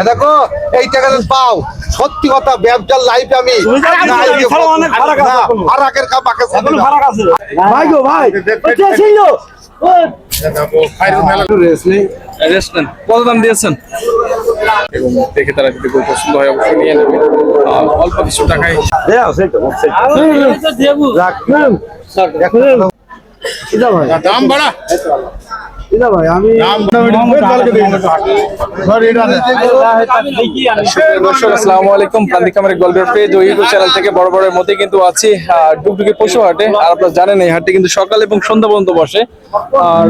দেখো এই টাকা পাও সত্যি কথা ব্যবসার লাইফে আমি কত দাম দিয়েছেন এবং দেখে তারা যদি পছন্দ হয় অবশ্যই নিয়ে নেবে অল্প কিছু টাকায় দাম বাড়া দর্শক আসসালামু আলাইকুম, প্রান্তিক খামারের গল্পের পেজ ও ইউটিউব চ্যানেল থেকে বড় বড়ের মধ্যে কিন্তু আছি ডুগডুগি পশু হাটে। আর আপনারা জানেন এই হাটটি কিন্তু সকাল এবং সন্ধ্যা পর্যন্ত বসে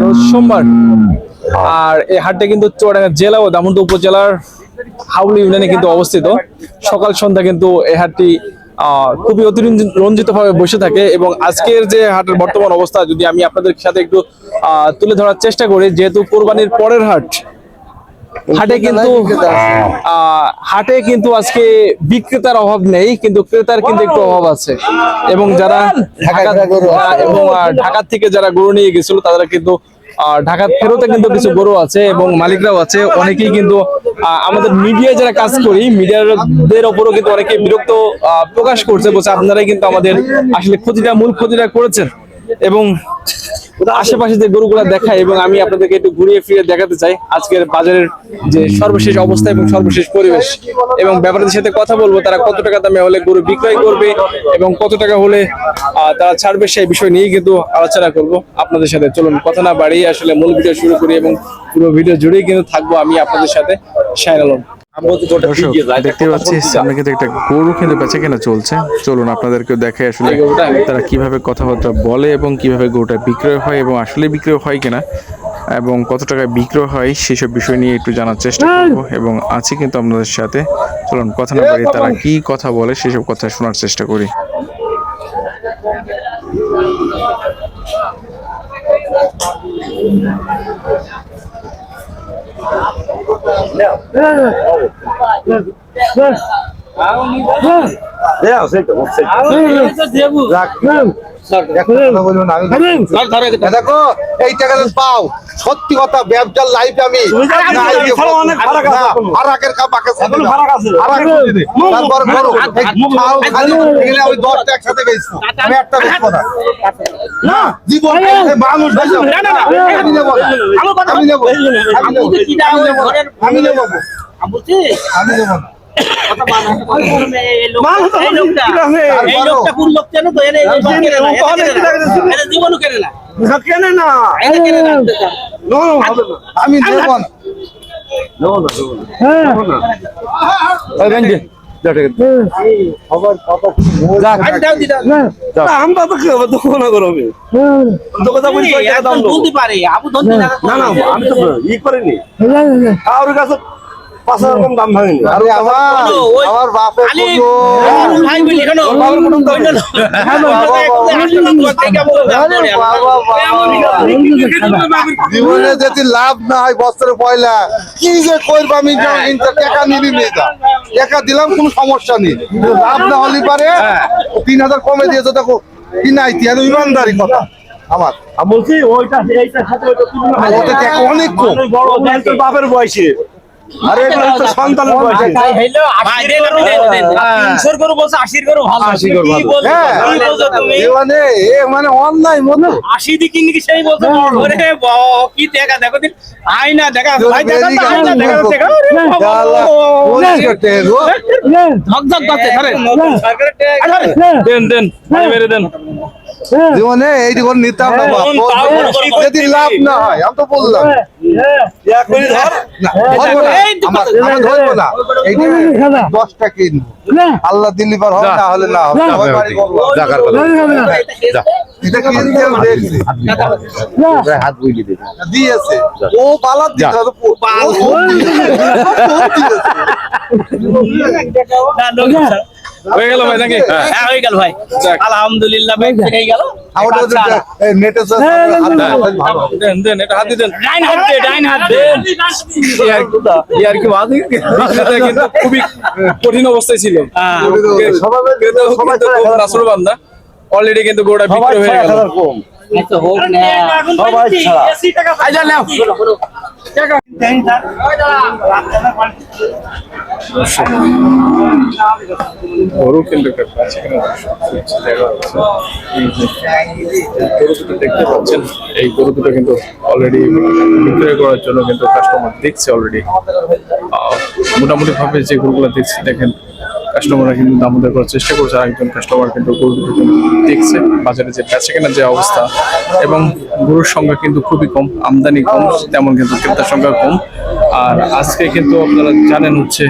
রোজ সোমবার। আর এই হাটটি কিন্তু চুয়াডাঙ্গা জেলা ও দামোদর উপজেলার হাউলি ইউনিয়নে কিন্তু অবস্থিত। সকাল সন্ধ্যা কিন্তু এই হাটটি খুবই অতিরঞ্জিত ভাবে বসে থাকে। এবং আজকের যে হাটের বর্তমান অবস্থা যদি আমি আপনাদের সাথে একটু তুলে ধরার চেষ্টা করি, যেহেতু কোরবানির পরের হাটে কিন্তু আজকে বিক্রেতার অভাব নেই, কিন্তু ক্রেতার কিন্তু একটু অভাব আছে। এবং যারা ঢাকা থেকে যারা গরু নিয়ে গেছিল তারা কিন্তু ঢাকা ফেরতে কিন্তু কিছু গরু আছে এবং মালিকরাও আছে। অনেকেই কিন্তু আমাদের মিডিয়ায় যারা কাজ করি মিডিয়াদের উপরও কিন্তু অনেকে বিরক্ত প্রকাশ করছে, বলছে আপনারাই কিন্তু আমাদের আসলে মূল ক্ষতিটা করেছেন। এবং আশেপাশে যে গরুগুলা দেখায় এবং আমি আপনাদেরকে একটু ঘুরিয়ে ফিরে দেখাতে চাই আজকের বাজারের যে সর্বশেষ অবস্থা এবং সর্বশেষ পরিবেশ। এবং ব্যাপারীদের সাথে কথা বলবো তারা কত টাকা দামে হলে গরু বিক্রয় করবে এবং কত টাকা হলে তারা ছাড়বে সেই বিষয় নিয়ে কিন্তু আলোচনা করব আপনাদের সাথে। চলুন কথা না বাড়িয়ে আসলে মূল ভিডিও শুরু করি এবং পুরো ভিডিও জুড়েই কিন্তু থাকবো আমি আপনাদের সাথে শাহিন আলম। দেখতে পাচ্ছি সামনে কিন্তু একটা গরু কিন্তু বেচা কেনা চলছে। চলুন আপনাদেরকে দেখে আসলে তারা কিভাবে কথাবার্তা বলে এবং কিভাবে গরুটা বিক্রয় হয় এবং আসলে বিক্রয় হয় কিনা এবং কত টাকায় বিক্রয় হয় সেসব বিষয় নিয়ে একটু জানার চেষ্টা করবো এবং আছি কিন্তু আপনাদের সাথে। চলুন কথা না বাড়িয়ে তারা কি কথা বলে সেসব কথা শোনার চেষ্টা করি। দেখো এই টাকা পাও সত্যি কথা ব্যবসার লাইফে আমি আমি 10টা একসাথে গেছি আমি একটা না জীবন মানুষ আমি নেব দাম ভাঙেনি আমার বাপের জীবনে যদি লাভ না হয় বছরে পয়লা কি যে করবো আমি টাকা নিলি নিয়ে যা টাকা দিলাম কোনো সমস্যা নেই, লাভ না হলে পারে 3000 কমে দিয়েছে দেখো কি নাই ইমানদারি কথা আমার বলছি ওইটা অনেক কম বাপের বয়সে। আরে তো সন্তানের বয়সে মানে অন্যায় মতো 80 দিকে নাকি সেই বলতে কি দেখা দেখো আই না দেখা ভাই দেখা দেন মেরে দেন জীবনে এই জীবন নিতাম না যদি লাভ না হয় আমি তো বললাম ধরবো না 10টা কিনবো আল্লাহ দিল্লি পার হবে না হলে না হবে হাত বুঝিয়ে দিয়েছে ও পালার দিতে হয়ে গেল ভাই নাকি? হ্যাঁ হয়ে গেল ভাই, আলহামদুলিল্লাহ ভাই হয়ে গেল। দেন এটা হাত দেন, ডাইন হাত দেন। ইয়ার কি বাদ কিন্তু খুবই কঠিন অবস্থায় ছিল সবাই বান্দা অলরেডি কিন্তু গরুটা বিক্রি হয়ে গেল। কম সবাই ছাড়া গরু কিন্তু একটা আছে কিনা দেখা যাচ্ছে। গরু দুটো দেখতে পাচ্ছেন, এই গরু দুটো কিন্তু অলরেডি বিক্রয় করার জন্য কিন্তু কাস্টমার দেখছে অলরেডি। মোটামুটি ভাবে যে গরুগুলো দেখছে দেখেন, কাস্টমাররা কিন্তু দাম দর করার চেষ্টা করছে। আরেকজন কাস্টমার কিন্তু গরু দুটো দেখছে, বাজারে যে বেচা কেনার যে অবস্থা এবং গরুর সংখ্যা কিন্তু খুবই কম, আমদানি কম, তেমন কিন্তু ক্রেতার সংখ্যা কম। আর আজকে কিন্তু আপনারা জানেন হচ্ছে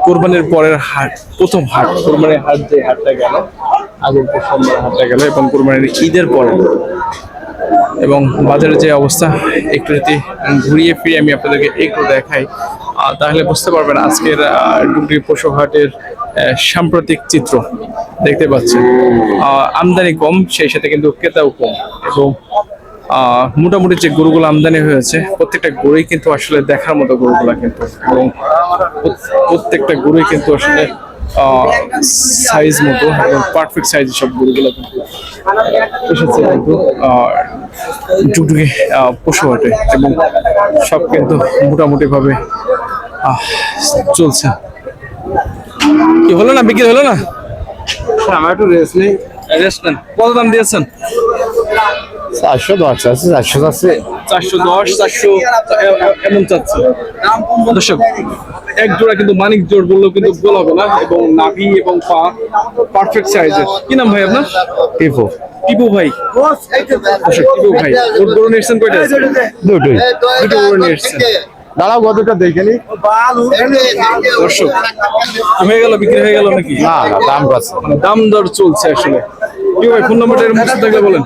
কোরবানির পরের হাট, প্রথম হাট, কোরবানির হাট যে হাটটা গেল, আগের সোমবার হাটটা গেল এবং কোরবানির ঈদের পরে এবং বাজারের যে অবস্থা একটু যদি ঘুরিয়ে ফিরিয়ে আমি আপনাদেরকে একটু দেখাই, তাহলে বুঝতে পারবেন আজকের ডুগরি পশু হাটের সাম্প্রতিক চিত্র দেখতে পাচ্ছেন। আমদানি কম, সেই সাথে কিন্তু ক্রেতাও কম এবং মোটামুটি যে গরুগুলো আমদানি হয়েছে প্রত্যেকটা গরুই কিন্তু আসলে দেখার মতো গরুগুলা কিন্তু, এবং প্রত্যেকটা গরুই কিন্তু আসলে সাইজ মতো এবং পারফেক্ট সাইজ সব গরুগুলো কিন্তু এসেছে কিন্তু ডুগডুগি পশু হাটে এবং সব কিন্তু মোটামুটি ভাবে চলছে। কি হলো না, বিক্রি হলো না? আমার একটু রেস্ট নেই। রেস্ট নেন। কত দাম দিয়েছেন? 410 আছে, 400 আছে, 410, 400 এমন চাচ্ছে দর্শক। এক জোড়া কিন্তু মানিক জোড় বললেও কিন্তু ভুল হবে না এবং নাভি এবং পা পারফেক্ট সাইজের। কি নাম ভাই আপনার? টিপো টিপু ভাই। দর্শক, টিপু ভাই ওর গরু নিয়েছেন কয়টা? দুটোই। দুটো গরু নিয়ে এসেছেন। দাঁড়াও কতটা দেখে নি। দর্শক, হয়ে গেল, বিক্রি হয়ে গেল নাকি? না না, দাম পাচ্ছে মানে দাম দর চলছে আসলে। কি ভাই, ফোন নাম্বারটা এর মুখে থাকলে বলেন।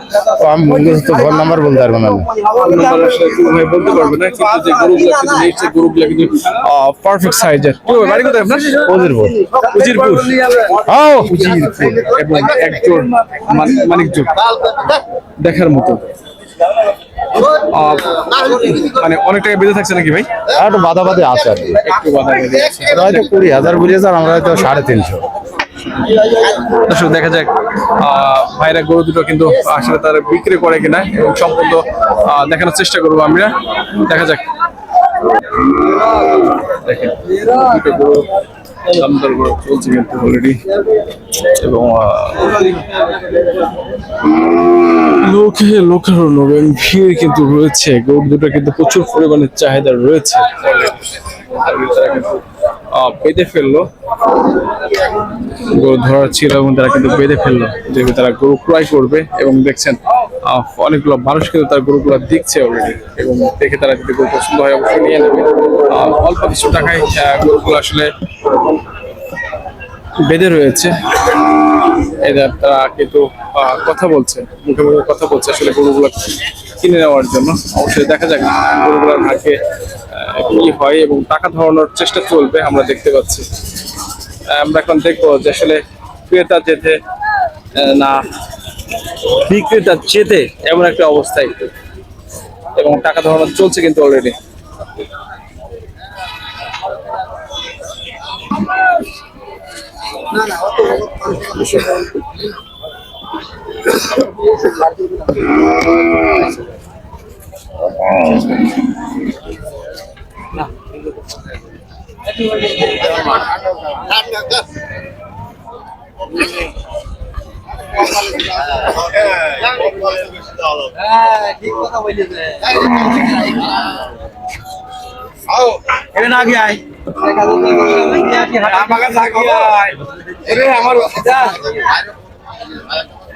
আমি তো ফোন নাম্বার বলতে পারবো না। ফোন নাম্বার আসলে টিপু ভাই বলতে পারবে না, কিন্তু যে গরুগুলো কিন্তু নিয়েছে গরুগুলো কিন্তু পারফেক্ট সাইজের। কি ভাই, বাড়ি কোথায় আপনার? ওজিরপুর। উজিরপুর। ও উজিরপুর এবং এক জোড় মানিক জোড় দেখার মতো। মানে অনেক টাকা বেঁধে থাকছে নাকি ভাই? একটু বাদাবাদি আছে আর কি। একটু বাধা বেঁধে আছে। ওরা হয়তো 20,000 বলেছে, আর আমরা হয়তো 350। দর্শক, দেখা যাক ভাইরা গরু দুটো কিন্তু আসলে তারা বিক্রি করে কিনা এবং সম্পূর্ণ দেখানোর চেষ্টা করবো আমরা। দেখা যাক। দেখেন দুটো গরু দাম দর করে চলছে কিন্তু অলরেডি এবং লোকের এবং ভিড় কিন্তু রয়েছে। গরু দুটো কিন্তু প্রচুর পরিমাণে চাহিদা রয়েছে। তারা কিন্তু বেঁধে ফেললো, গরু ধরার ছিল এবং তারা কিন্তু বেঁধে ফেললো, যেহেতু তারা গরু ক্রয় করবে। এবং দেখছেন অনেকগুলো মানুষ কিন্তু তার গরুগুলো দেখছে অলরেডি এবং দেখে তারা যদি গরু পছন্দ হয় অবশ্যই নিয়ে নেবে। অল্প কিছু টাকায় গরুগুলো আসলে বেঁধে রয়েছে। এদের তারা কিন্তু কথা বলছে, মুখে মুখে কথা বলছে আসলে গরুগুলো কিনে নেওয়ার জন্য। অবশ্যই দেখা যাক গরুগুলোর ভাগ্যে কি হয় এবং টাকা ধরানোর চেষ্টা চলবে, আমরা দেখতে পাচ্ছি। আমরা এখন দেখবো যে আসলে ক্রেতা যেতে না বিক্রেতা যেতে এমন একটা অবস্থায় এবং টাকা ধরানো চলছে কিন্তু অলরেডি।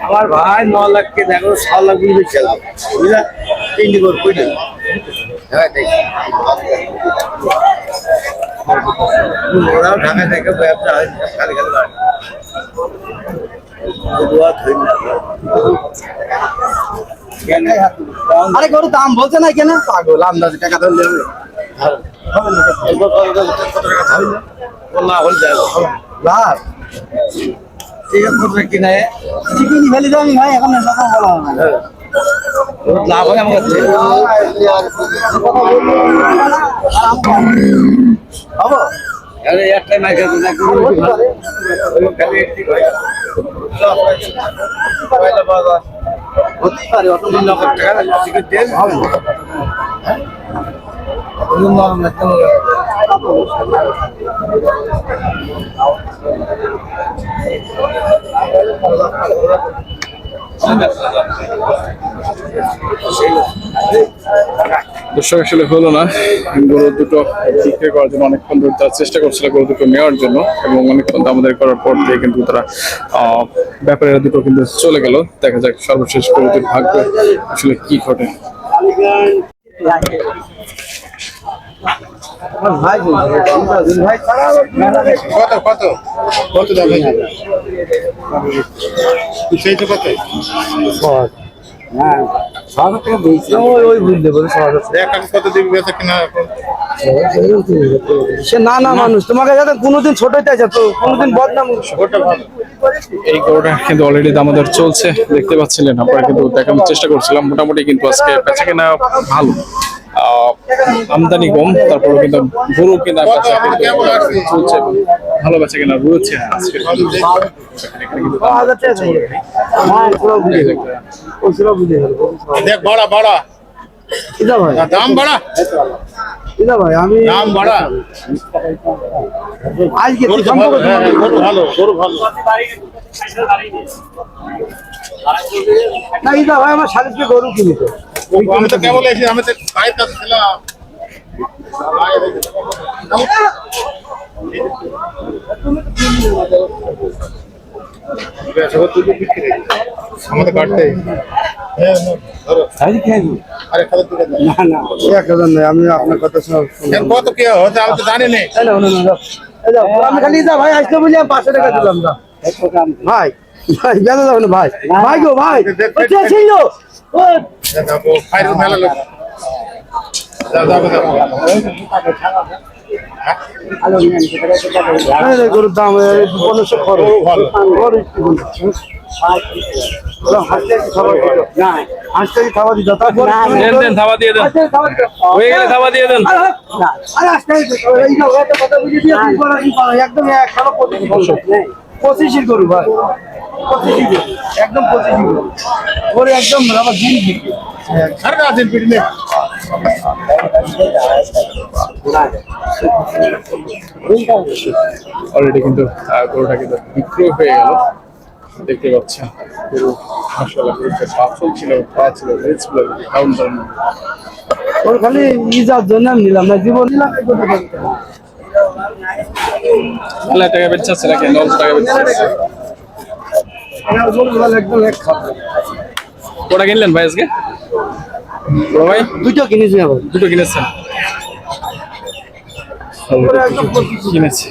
আমার ভাই 9 লাখকে দেখো 6 লাখ বুঝবে চল বুঝলা তিনটি করে কই দেব হ্যাঁ দেখ ওরা ঢাকা থেকে ব্যবসা হয় খালি খালি দোয়া ধইন আরে গরু দাম বলছে না কেন পাগল আন্দাজে টাকা ধরে নেবে হবে না কত টাকা হবে না হল যায় লাভ ঠিক আছে কিনা চিকেনি ফেলে দাও ভাই এখন কথা বলা হবে না লাভ হয় আমার কাছে হবো দর্শক আসলে হলো না, গরু দুটো বিক্রি করার জন্য অনেকক্ষণ ধরে তারা চেষ্টা করছিল গরু দুটো নেওয়ার জন্য, এবং অনেকক্ষণ দামাদারি করার পর দিয়ে কিন্তু তারা ব্যাপারীরা দুটো কিন্তু চলে গেল। দেখা যাক সর্বশেষ গরু দুটোর ভাগ্য আসলে কি ঘটে। কত কত কত দাম হয়েছে সেইটা কত এখন কত দিবি বেচা কিনা এখন সে না না মানুষ তোমাকে যাতে কোনোদিন ছোট চাইছে তো কোনোদিন বদনাম ওটা ভালো এই গরুটা কিন্তু অলরেডি দামাদার চলছে, দেখতে পাচ্ছিলেন আপনারা, কিন্তু দেখানোর চেষ্টা করছিলাম। মোটামুটি কিন্তু আজকে বেচা কেনা ভালো, আমদানি কম, তারপরে কিন্তু গরু কেনা বেচা কিন্তু চলছে, ভালো বেচা কেনা রয়েছে আজকে। দেখ বড়া বড়া ভাই দাম বড়া ভাই আমি দাম বড়া আজকে গরু ভালো গরু ভালো না ইদা ভাই আমার সাড়ে গরু কিনেছে আমি তো কেবল এসে আমি তো বাইরে কাছে ছিলাম আমাদের কাটতে আরে খাবার দিকে না না এক হাজার নেই, আমি আপনার কথা শুনে কত কি হচ্ছে আমি তো জানি না আমি খালি যা ভাই আসলে বলি 500 টাকা দিলাম না ভাই ভাই বেঁধে যাবো না ভাই ভাই গো ভাই ছিল ফাইল মেলা লোক গরুর দাম 1500 খরচ হাঁসটা খাওয়া দিত তারপর দেন দেন, থাবা দিয়ে দেন, হয়ে গেলে থাবা দিয়ে দেন। একদম 25 গরু ভাই, 25 একদম 25 গরু ওর একদম আমার দিন দিকে সারা দিন পিটনে অলরেডি কিন্তু গরুটা কিন্তু বিক্রয় হয়ে গেল, দেখতে পাচ্ছেন। গরু মাশাআল্লাহ গরুটা পাঁচল ছিল, পা ছিল, লেজ ছিল, কাউন্টার ওর খালি ইজার জন্য আমি নিলাম না, জীবন নিলাম আল্লাহ টাকা বেচছে নাকি 900 টাকা বেচছে। একদম এক খাবে কোটা কিনলেন ভাই আজকে? বড় ভাই দুটো কিনেছি আবার দুটো কিনেছেন? কিনেছে।